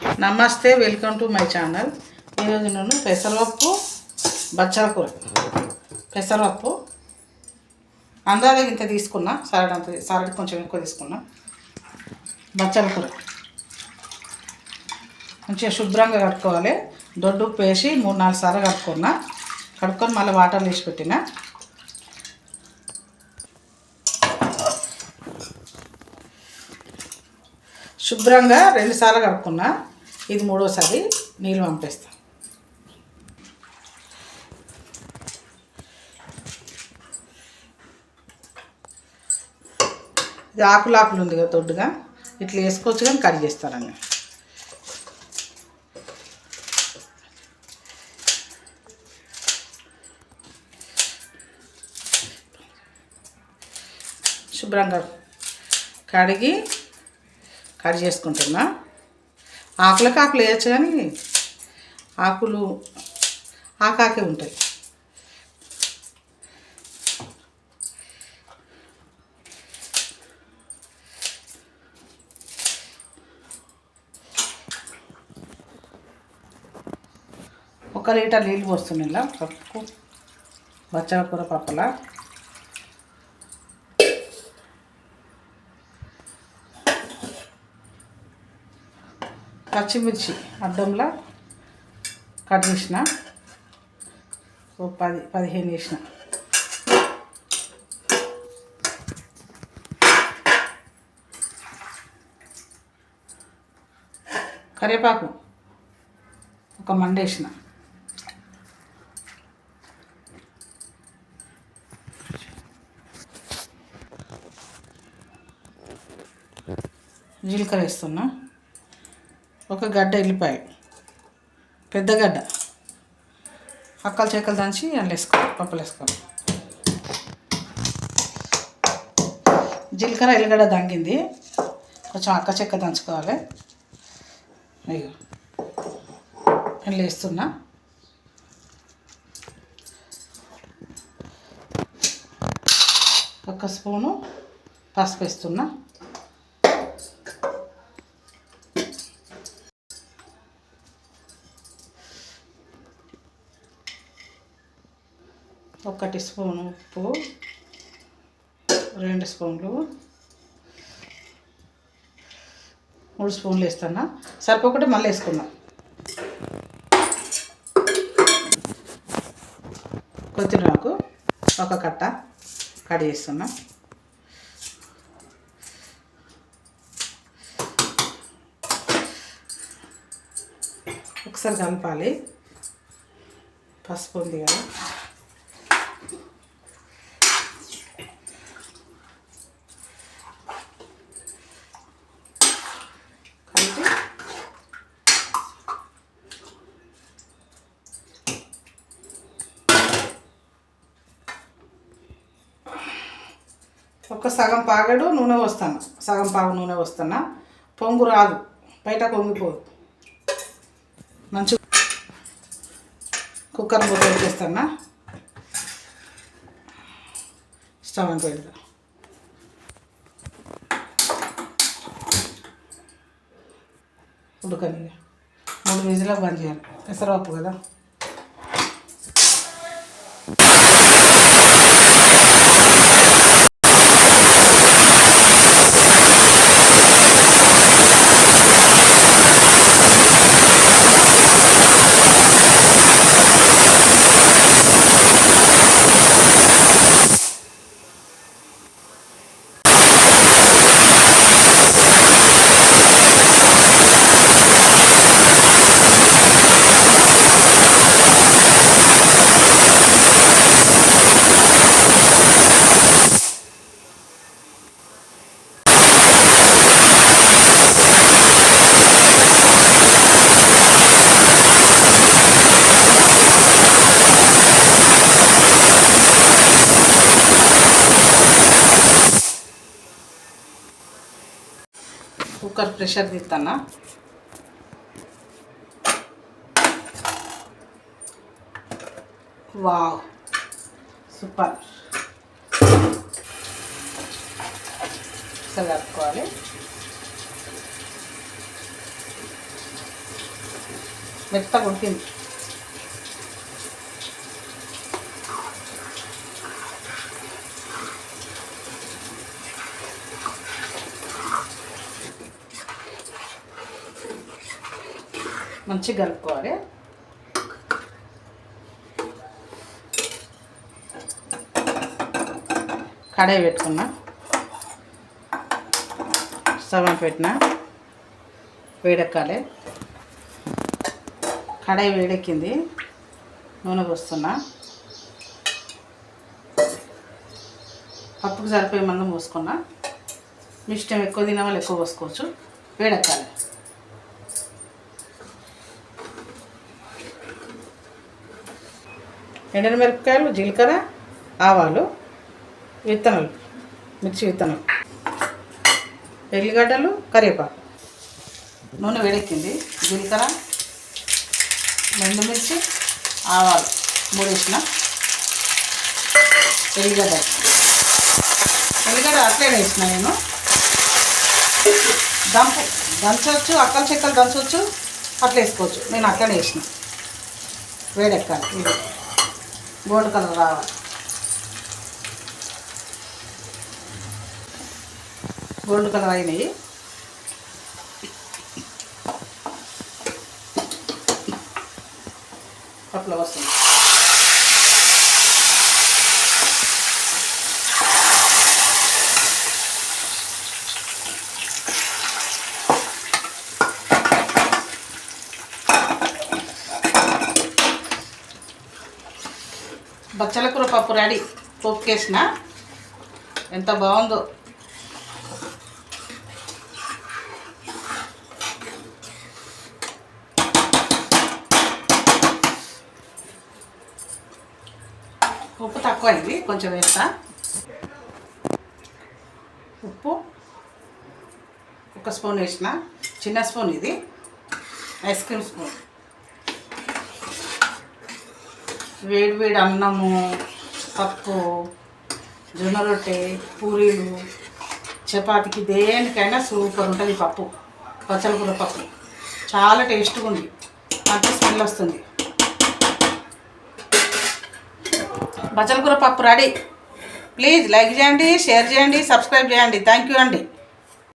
నమస్తే, welcome to my channel. ఈరోజు నేను పెసరపప్పు బచ్చల కూర. పెసరపప్పు అందాజ ఇంత తీసుకున్నా, సారడి కొంచెం ఎక్కువ తీసుకున్నా. బచ్చల కూర మంచిగా శుభ్రంగా కట్టుకోవాలి. దొడ్డు ఉప్పు వేసి 3-4 సార్లు కడుక్కొని మళ్ళీ వాటర్లో వేసి పెట్టిన. శుభ్రంగా 2 సార్లు కడుక్కున్నా. ఇది 3వసారి నీళ్ళు పంపిస్తాను. ఇది ఆకులు ఉంది కదా దొడ్డుగా, ఇట్లా వేసుకోవచ్చు కానీ కట్ చేస్తానండి. శుభ్రంగా కడిగి కట్ చేసుకుంటున్నా. ఆకులు వేయచ్చు కానీ ఆకులు ఆకాకే ఉంటాయి. ఒక లీటర్ నీళ్ళు పోస్తున్నాయి ఇలా పప్పు, బచ్చల కూర పప్పులా. పచ్చిమిర్చి అడ్డంలా కట్ చేసిన, 10-15 వేసిన. కరివేపాకు ఒక మండేసిన. జీలకర్ర వేస్తున్నా. ఒక గడ్డ ఎల్లిపాయ, పెద్ద గడ్డ, అక్కలు చెక్కలు దంచి అందులో వేసుకోవాలి, పప్పులు వేసుకోవాలి. జీలకర్ర ఎల్లిగడ్డ దంగింది, కొంచెం అక్క చెక్క దంచుకోవాలి. అయ్యో అందులో వేస్తున్నా. ఒక స్పూను పసుపు వేస్తున్నా. ఒక స్పూను ఉప్పు, 2 స్పూన్లు, 3 స్పూన్లు వేస్తున్నా. సరిపోకుంటే మళ్ళీ వేసుకున్నా. కొత్తిమీరకు ఒక కట్ట కట్ చేస్తున్నా. ఒకసారి కలపాలి. పసుపు ఉంది కదా, ఒక సగం పాగడు నూనె పోస్తాను, సగం పావు నూనె పోస్తున్నా. పొంగు రాదు, బయట పొంగిపోదు. మంచి కుక్కర్ మూత పెట్టేస్తున్నా. స్టవ్ అని పెడతా. ఉడకని 3 విజిలకు బంద్ చేయాలి. పెసరపప్పు కదా. కుక్కర్ ప్రెషర్ తీస్తానా. Wow, super. కలుపుకోవాలి. మెత్తగా ఉడికింది. మంచిగా కలుపుకోవాలి. కడాయి పెట్టుకున్నా, స్టవ్ పెట్టిన, వేడెక్కాలి. కడాయి వేడెక్కింది, నూనె పోస్తున్నా. పప్పుకు సరిపోయే మందం పోసుకున్నా. మీ ఇష్టం, ఎక్కువ తినే వాళ్ళు ఎక్కువ పోసుకోవచ్చు. వేడెక్కాలి. ఎండుమిరపకాయలు, జీలకర్ర, ఆవాలు, విత్తనాలు, మిర్చి విత్తనాలు, ఎల్లిగడ్డలు, కరివేపాకు. నూనె వేడెక్కింది. జీలకర్ర, ఎండుమిర్చి, ఆవాలు 3 వేసిన. ఎల్లిగడ్డ అట్లే వేసిన. నేను దంచవచ్చు, అక్కల చెక్కలు దంచవచ్చు, అట్లా వేసుకోవచ్చు. నేను అట్లనే వేసిన. వేడెక్కాలి. ఇది గోల్డ్ కలర్ రావాలి. గోల్డ్ కలర్ అయినాయి. కప్పులో వస్తుంది. బచ్చల కూర పప్పు రెడీ. పోపుకేసిన. ఎంత బాగుందో. ఉప్పు తక్కువైంది, కొంచెం వేస్తా. ఉప్పు 1 స్పూన్ వేసిన. చిన్న స్పూన్ ఇది, ఐస్ క్రీమ్ స్పూన్. వేడి వేడి అన్నము, పప్పు, జొన్న రొట్టె, పూరీలు, చపాతీకి దేనికైనా సూపర్ ఉంటుంది ఈ పప్పు. బచ్చల కూర పప్పు చాలా టేస్ట్గా ఉంది. మంచి స్మెల్ వస్తుంది. బచ్చల కూర పప్పు రెడీ. ప్లీజ్ లైక్ చేయండి, షేర్ చేయండి, సబ్స్క్రైబ్ చేయండి. థ్యాంక్ యూ అండి.